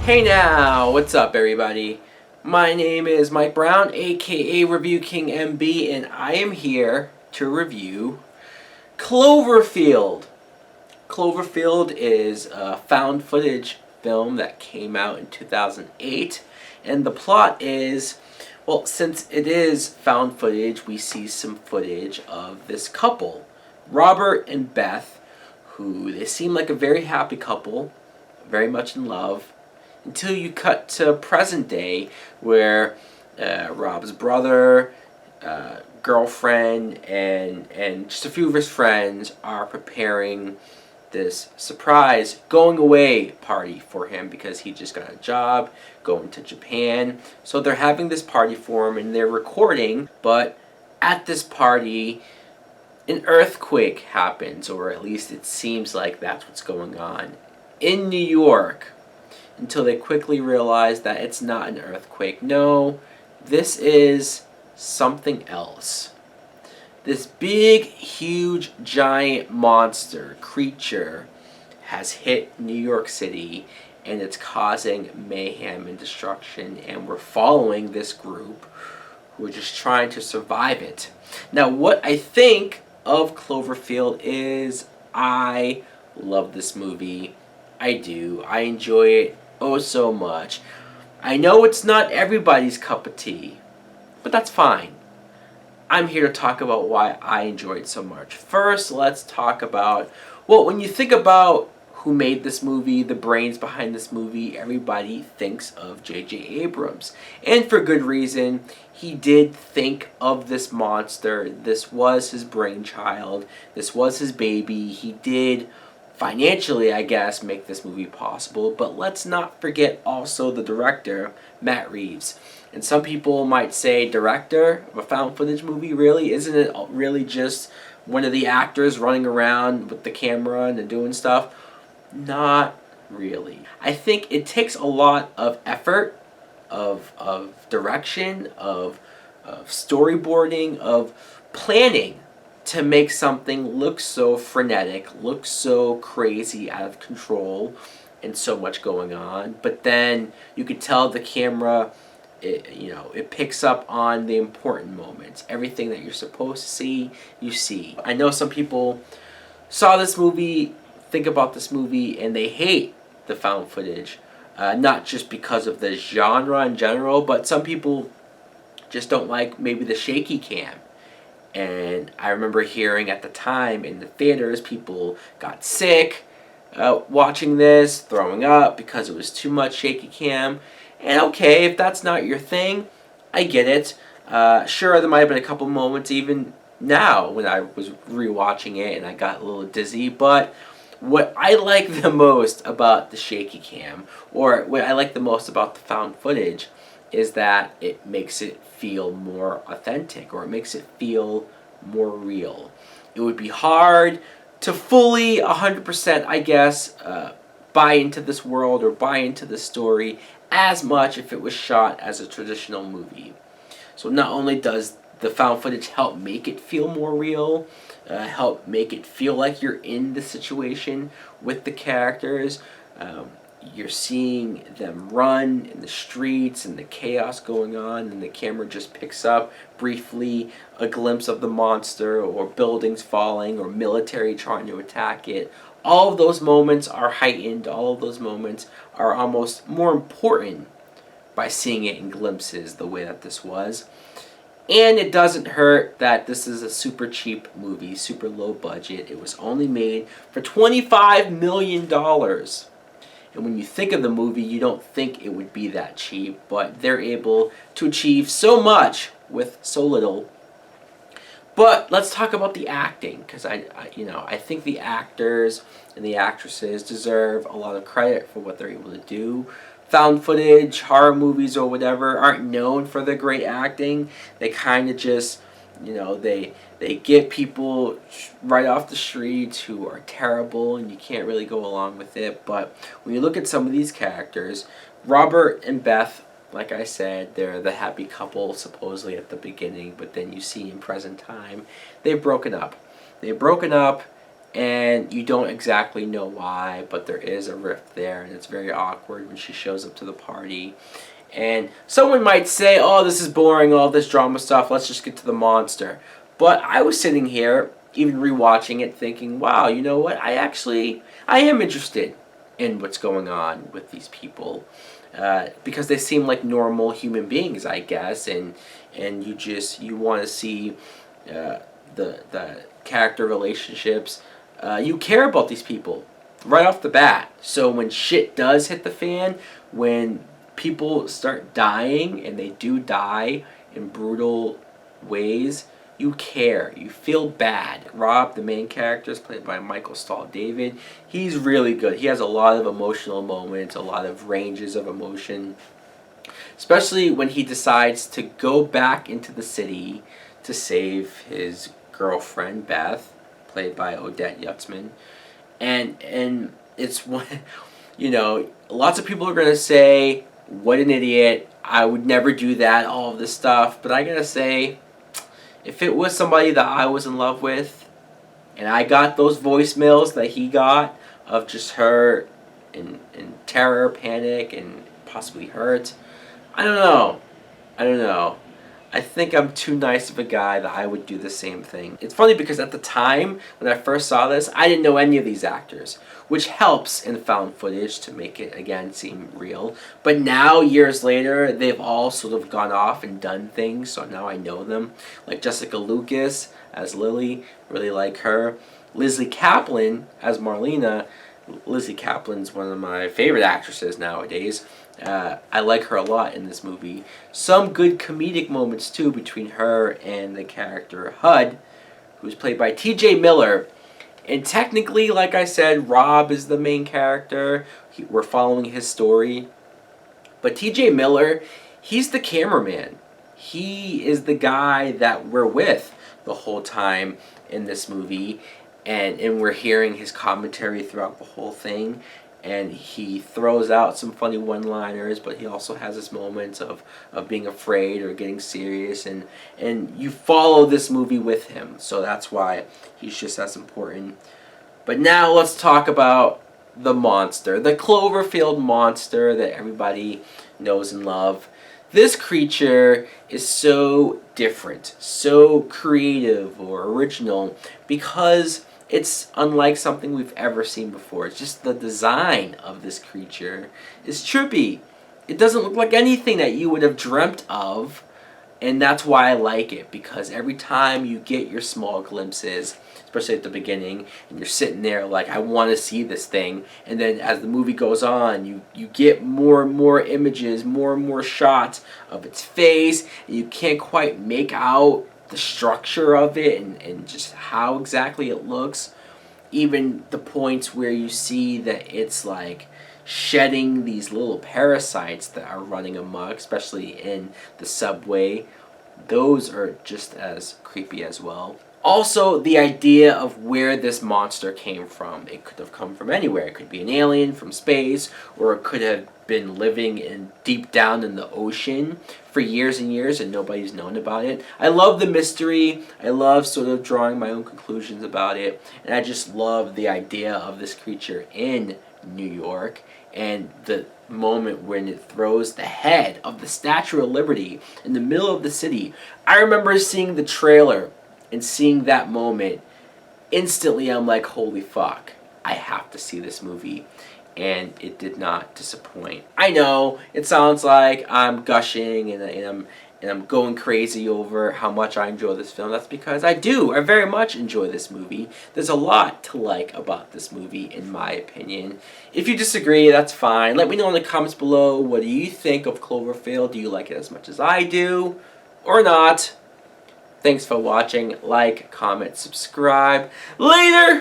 Hey now, what's up everybody? My name is Mike Brown, aka ReviewKingMB, and I am here to review Cloverfield. Cloverfield is a found footage film that came out in 2008, and the plot is, well, since it is found footage, we see some footage of this couple, Robert and Beth, who they seem like a very happy couple, very much in love, until you cut to present day where Rob's brother, girlfriend, and just a few of his friends are preparing this surprise going away party for him because he just got a job going to Japan. So they're having this party for him and they're recording, but at this party an earthquake happens, or at least it seems like that's what's going on in New York, until they quickly realize that it's not an earthquake. No, this is something else. This big, huge, giant monster creature has hit New York City, and it's causing mayhem and destruction, and we're following this group who are just trying to survive it. Now, what I think of Cloverfield is I love this movie. I do. I enjoy it oh so much. I know it's not everybody's cup of tea, but that's fine. I'm here to talk about why I enjoy it so much. First, let's talk about, well, when you think about who made this movie, the brains behind this movie, everybody thinks of J.J. Abrams. And for good reason. He did think of this monster. This was his brainchild. This was his baby. He did financially, I guess, make this movie possible. But let's not forget also the director, Matt Reeves. And some people might say, director of a found footage movie, really? Isn't it really just one of the actors running around with the camera and doing stuff? Not really. I think it takes a lot of effort, of direction, of storyboarding, of planning to make something look so frenetic, look so crazy, out of control, and so much going on. But then you could tell the camera, it picks up on the important moments. Everything that you're supposed to see, you see. I know some people saw this movie, think about this movie, and they hate the found footage. Not just because of the genre in general, but some people just don't like maybe the shaky cam. And I remember hearing at the time in the theaters, people got sick watching this, throwing up because it was too much shaky cam. And okay, if that's not your thing, I get it. Sure, there might have been a couple moments even now when I was rewatching it and I got a little dizzy, but what I like the most about the shaky cam, or what I like the most about the found footage, is that it makes it feel more authentic, or it makes it feel more real. It would be hard to fully 100%, I guess, buy into this world or buy into this story as much if it was shot as a traditional movie. So not only does the found footage help make it feel more real, help make it feel like you're in the situation with the characters. You're seeing them run in the streets and the chaos going on, and the camera just picks up briefly a glimpse of the monster, or buildings falling, or military trying to attack it. All of those moments are heightened. All of those moments are almost more important by seeing it in glimpses the way that this was. And it doesn't hurt that this is a super cheap movie, super low budget. It was only made for $25 million. And when you think of the movie, you don't think it would be that cheap, but they're able to achieve so much with so little. But let's talk about the acting, because I think the actors and the actresses deserve a lot of credit for what they're able to do. Found footage, horror movies, or whatever aren't known for their great acting. They kind of just, they get people right off the streets who are terrible, and you can't really go along with it. But when you look at some of these characters, Robert and Beth, like I said, they're the happy couple supposedly at the beginning, but then you see in present time, they've broken up. They've broken up, and you don't exactly know why, but there is a rift there, and it's very awkward when she shows up to the party. And someone might say, oh, this is boring, all this drama stuff, let's just get to the monster. But I was sitting here, even rewatching it, thinking, wow, you know what, I am interested in what's going on with these people. Because they seem like normal human beings, I guess, and you want to see the character relationships. You care about these people right off the bat. So when shit does hit the fan, when people start dying, and they do die in brutal ways, you care. You feel bad. Rob, the main character, is played by Michael Stahl-David. He's really good. He has a lot of emotional moments, a lot of ranges of emotion. Especially when he decides to go back into the city to save his girlfriend, Beth, played by Odette Yutzman. And it's one, lots of people are going to say, what an idiot, I would never do that, all of this stuff. But I got to say, if it was somebody that I was in love with, and I got those voicemails that he got of just her in terror, panic, and possibly hurt, I don't know. I think I'm too nice of a guy that I would do the same thing. It's funny because at the time, when I first saw this, I didn't know any of these actors, which helps in found footage to make it, again, seem real. But now, years later, they've all sort of gone off and done things, so now I know them. Like Jessica Lucas as Lily, really like her. Lizzie Kaplan as Marlena. Lizzie Kaplan's one of my favorite actresses nowadays. I like her a lot in this movie. Some good comedic moments too between her and the character Hud, who's played by T.J. Miller. And technically, like I said, Rob is the main character. We're following his story. But T.J. Miller, he's the cameraman. He is the guy that we're with the whole time in this movie. And we're hearing his commentary throughout the whole thing. And he throws out some funny one-liners, but he also has his moments of being afraid or getting serious. And you follow this movie with him. So that's why he's just as important. But now let's talk about the monster. The Cloverfield monster that everybody knows and loves. This creature is so different, so creative or original, because it's unlike something we've ever seen before. It's just the design of this creature is trippy. It doesn't look like anything that you would have dreamt of, and that's why I like it, because every time you get your small glimpses, especially at the beginning, and you're sitting there like, I want to see this thing, and then as the movie goes on, you get more and more images, more and more shots of its face, and you can't quite make out the structure of it and just how exactly it looks. Even the points where you see that it's like shedding these little parasites that are running amok, especially in the subway, those are just as creepy as well. Also, the idea of where this monster came from. It could have come from anywhere. It could be an alien from space, or it could have been living deep down in the ocean for years and years and nobody's known about it. I love the mystery. I love sort of drawing my own conclusions about it. And I just love the idea of this creature in New York, and the moment when it throws the head of the Statue of Liberty in the middle of the city. I remember seeing the trailer and seeing that moment. Instantly I'm like, holy fuck, I have to see this movie. And it did not disappoint. I know it sounds like I'm gushing and I'm going crazy over how much I enjoy this film. That's because I do. I very much enjoy this movie. There's a lot to like about this movie, in my opinion. If you disagree, that's fine. Let me know in the comments below. What do you think of Cloverfield? Do you like it as much as I do, or not? Thanks for watching. Like, comment, subscribe. Later!